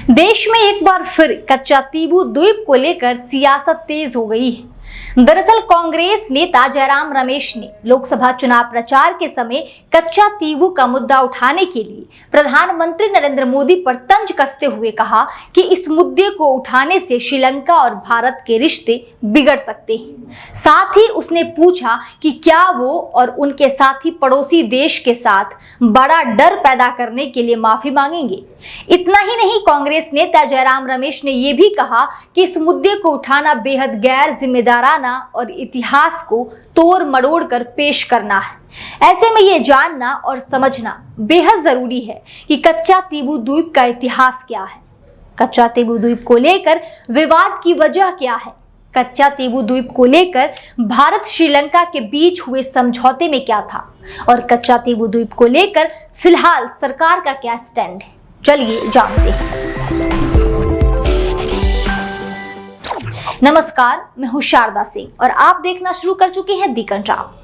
देश में एक बार फिर कच्चातीबू द्वीप को लेकर सियासत तेज हो गई है। दरअसल कांग्रेस नेता जयराम रमेश ने लोकसभा चुनाव प्रचार के समय कच्चातीबू का मुद्दा उठाने के लिए प्रधानमंत्री नरेंद्र मोदी पर तंज कसते हुए कहा कि इस मुद्दे को उठाने से श्रीलंका और भारत के रिश्ते बिगड़ सकते हैं। साथ ही उसने पूछा कि क्या वो और उनके साथी पड़ोसी देश के साथ बड़ा डर पैदा करने के लिए माफी मांगेंगे। इतना ही नहीं, कांग्रेस नेता जयराम रमेश ने यह भी कहा कि इस मुद्दे को उठाना बेहद गैर जिम्मेदाराना और इतिहास को तोड़ मरोड़ कर पेश करना है। ऐसे में ये जानना और समझना बेहद जरूरी है कि कच्चातीबू द्वीप का इतिहास क्या है, कच्चातीबू द्वीप को लेकर विवाद की वजह क्या है, कच्चातीबू द्वीप को लेकर भारत श्रीलंका के बीच हुए समझौते में क्या था और कच्चातीबू द्वीप को लेकर फिलहाल सरकार का क्या स्टैंड है। चलिए जानते हैं। नमस्कार, मैं हूं शारदा सिंह और आप देखना शुरू कर चुके हैं दी कंट्राम।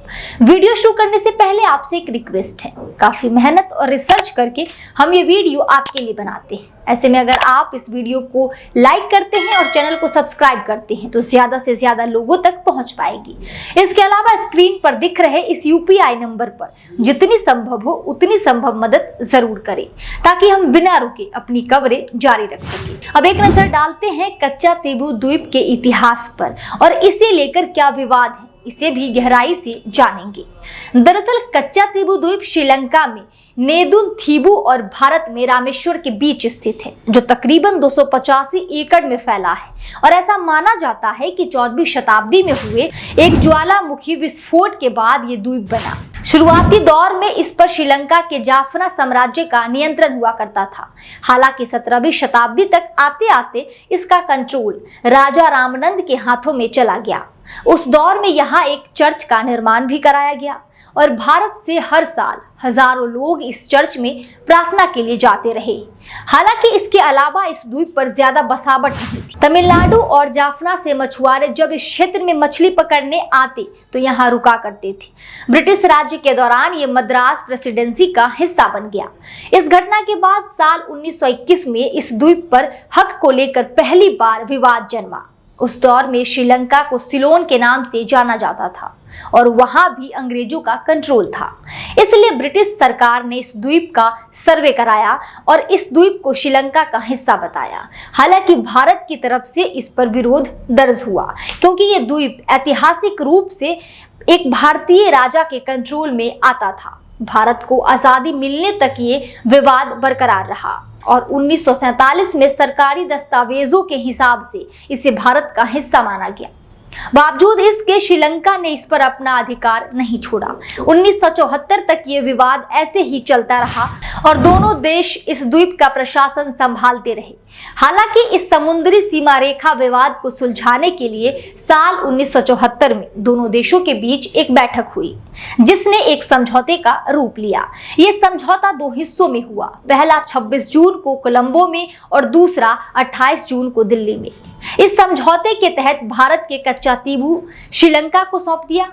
वीडियो शुरू करने से पहले आपसे एक रिक्वेस्ट है, काफी मेहनत और रिसर्च करके हम ये वीडियो आपके लिए बनाते हैं। ऐसे में अगर आप इस वीडियो को लाइक करते हैं और चैनल को सब्सक्राइब करते हैं तो ज्यादा से ज्यादा लोगों तक पहुंच पाएगी। इसके अलावा स्क्रीन पर दिख रहे इस UPI नंबर पर जितनी संभव हो उतनी संभव मदद जरूर करें ताकि हम बिना रुके अपनी कवरेज जारी रख सकें। अब एक नजर डालते हैं कच्चातीबू द्वीप के इतिहास पर और इसे लेकर क्या विवाद है, इसे भी गहराई से जानेंगे। दरअसल कच्चातीबू द्वीप श्रीलंका में नेदुनथीबू और भारत में रामेश्वर के बीच स्थित है, जो तकरीबन 285 एकड़ में फैला है और ऐसा माना जाता है कि 14वीं शताब्दी में हुए एक ज्वालामुखी विस्फोट के बाद ये द्वीप बना। शुरुआती दौर में इस पर श्रीलंका के जाफना साम्राज्य का नियंत्रण हुआ करता था। हालांकि 17वीं शताब्दी तक आते आते इसका कंट्रोल राजा रामनंद के हाथों में चला गया। उस दौर में यहाँ एक चर्च का निर्माण भी कराया गया और भारत से हर साल हजारों लोग इस चर्च में प्रार्थना के लिए जाते रहे। हालांकि इसके अलावा इस द्वीप पर ज्यादा बसावट नहीं थी। तमिलनाडु और जाफना से मछुआरे जब इस क्षेत्र में मछली पकड़ने आते तो यहाँ रुका करते थे। ब्रिटिश राज्य के दौरान ये मद्रास प्रेसिडेंसी का हिस्सा बन गया। इस घटना के बाद साल 1921 में इस द्वीप पर हक को लेकर पहली बार विवाद जन्मा। उस दौर में श्रीलंका को सिलोन के नाम से जाना जाता था और वहां भी अंग्रेजों का कंट्रोल था। इसलिए ब्रिटिश सरकार ने इस द्वीप का सर्वे कराया और इस द्वीप को श्रीलंका का हिस्सा बताया। हालांकि भारत की तरफ से इस पर विरोध दर्ज हुआ क्योंकि ये द्वीप ऐतिहासिक रूप से एक भारतीय राजा के कंट्रोल में आता था। भारत को आजादी मिलने तक ये विवाद बरकरार रहा और 1947 में सरकारी दस्तावेजों के हिसाब से इसे भारत का हिस्सा माना गया। बावजूद इसके श्रीलंका ने इस पर अपना अधिकार नहीं छोड़ा। 1974 तक ये विवाद ऐसे ही चलता रहा और दोनों देश इस द्वीप का प्रशासन संभालते रहे। हालांकि इस समुद्री सीमा रेखा विवाद को सुलझाने के लिए साल 1974 में दोनों देशों के बीच एक बैठक हुई जिसने एक समझौते का रूप लिया। ये समझौता दो हिस्सों में हुआ। पहला 26 जून को कोलंबो में और दूसरा 28 जून को दिल्ली में। इस समझौते के तहत भारत के कच्चातीबू श्रीलंका को सौंप दिया।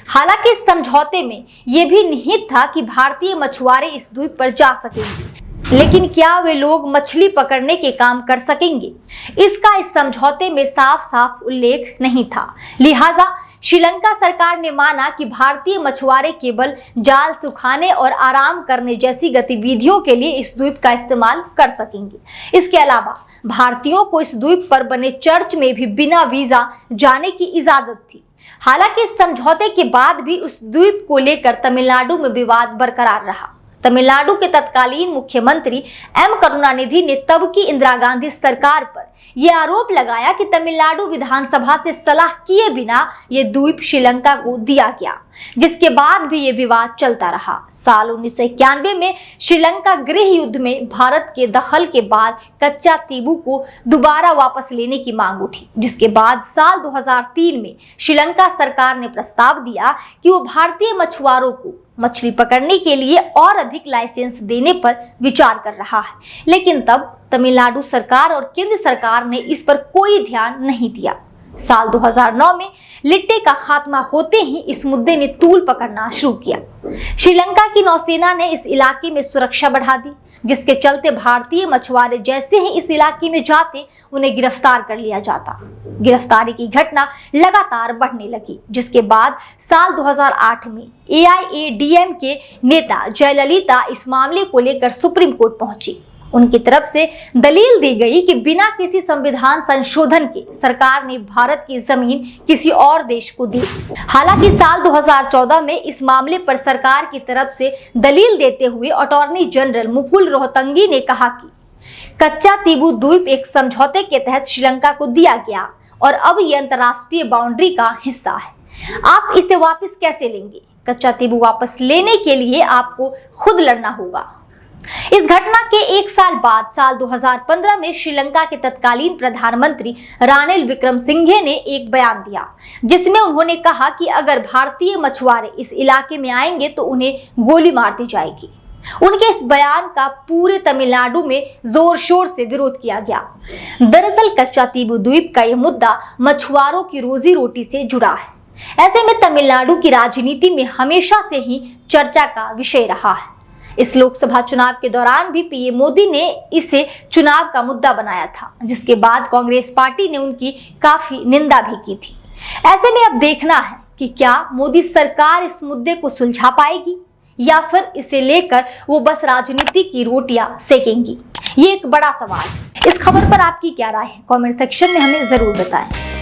हालांकि इस समझौते में यह भी निहित था कि भारतीय मछुआरे इस द्वीप पर जा सकेंगे, लेकिन क्या वे लोग मछली पकड़ने के काम कर सकेंगे, इसका इस समझौते में साफ साफ उल्लेख नहीं था। लिहाजा श्रीलंका सरकार ने माना कि भारतीय मछुआरे केवल जाल सुखाने और आराम करने जैसी गतिविधियों के लिए इस द्वीप का इस्तेमाल कर सकेंगे। इसके अलावा भारतीयों को इस द्वीप पर बने चर्च में भी बिना वीजा जाने की इजाजत थी। हालांकि इस समझौते के बाद भी उस द्वीप को लेकर तमिलनाडु में विवाद बरकरार रहा। तमिलनाडु के तत्कालीन मुख्यमंत्री M करुणानिधि ने तब की इंदिरा गांधी सरकार पर यह आरोप लगाया कि तमिलनाडु विधानसभा से सलाह किए बिना यह द्वीप श्रीलंका को दिया गया, जिसके बाद भी यह विवाद चलता रहा। साल 1991 में श्रीलंका गृह युद्ध में भारत के दखल के बाद कच्चातीबू को दोबारा वापस लेने की मांग उठी, जिसके बाद साल 2003 में श्रीलंका सरकार ने प्रस्ताव दिया कि वो भारतीय मछुआरों को मछली पकड़ने के लिए और अधिक लाइसेंस देने पर विचार कर रहा है, लेकिन तब तमिलनाडु सरकार और केंद्र सरकार ने इस पर कोई ध्यान नहीं दिया। साल 2009 में लिट्टे का खात्मा होते ही इस मुद्दे ने तूल पकड़ना शुरू किया। श्रीलंका की नौसेना ने इस इलाके में सुरक्षा बढ़ा दी, जिसके चलते भारतीय मछुआरे जैसे ही इस इलाके में जाते उन्हें गिरफ्तार कर लिया जाता। गिरफ्तारी की घटना लगातार बढ़ने लगी, जिसके बाद साल 2008 में AIADMK नेता जयललिता इस मामले को लेकर सुप्रीम कोर्ट पहुंची। उनकी तरफ से दलील दी गई कि बिना किसी संविधान संशोधन के सरकार ने भारत की जमीन किसी और देश को दी। हालांकि साल 2014 में इस मामले पर सरकार की तरफ से दलील देते हुए अटॉर्नी जनरल मुकुल रोहतंगी ने कहा कि कच्चा तीबू द्वीप एक समझौते के तहत श्रीलंका को दिया गया और अब ये अंतर्राष्ट्रीय बाउंड्री का हिस्सा है। आप इसे वापस कैसे लेंगे? कच्चा तीबू वापस लेने के लिए आपको खुद लड़ना होगा। इस घटना के एक साल बाद साल 2015 में श्रीलंका के तत्कालीन प्रधानमंत्री रानिल विक्रमसिंघे ने एक बयान दिया, जिसमें उन्होंने कहा कि अगर भारतीय मछुआरे इस इलाके में आएंगे तो उन्हें गोली मार दी जाएगी। उनके इस बयान का पूरे तमिलनाडु में जोर शोर से विरोध किया गया। दरअसल कच्चा तीबू द्वीप का यह मुद्दा मछुआरों की रोजी रोटी से जुड़ा है। ऐसे में तमिलनाडु की राजनीति में हमेशा से ही चर्चा का विषय रहा है। इस लोकसभा चुनाव के दौरान भी पीएम मोदी ने इसे चुनाव का मुद्दा बनाया था, जिसके बाद कांग्रेस पार्टी ने उनकी काफी निंदा भी की थी। ऐसे में अब देखना है कि क्या मोदी सरकार इस मुद्दे को सुलझा पाएगी या फिर इसे लेकर वो बस राजनीति की रोटियां सेकेंगी। ये एक बड़ा सवाल है। इस खबर पर आपकी क्या राय है? कमेंट सेक्शन में हमें जरूर बताएं।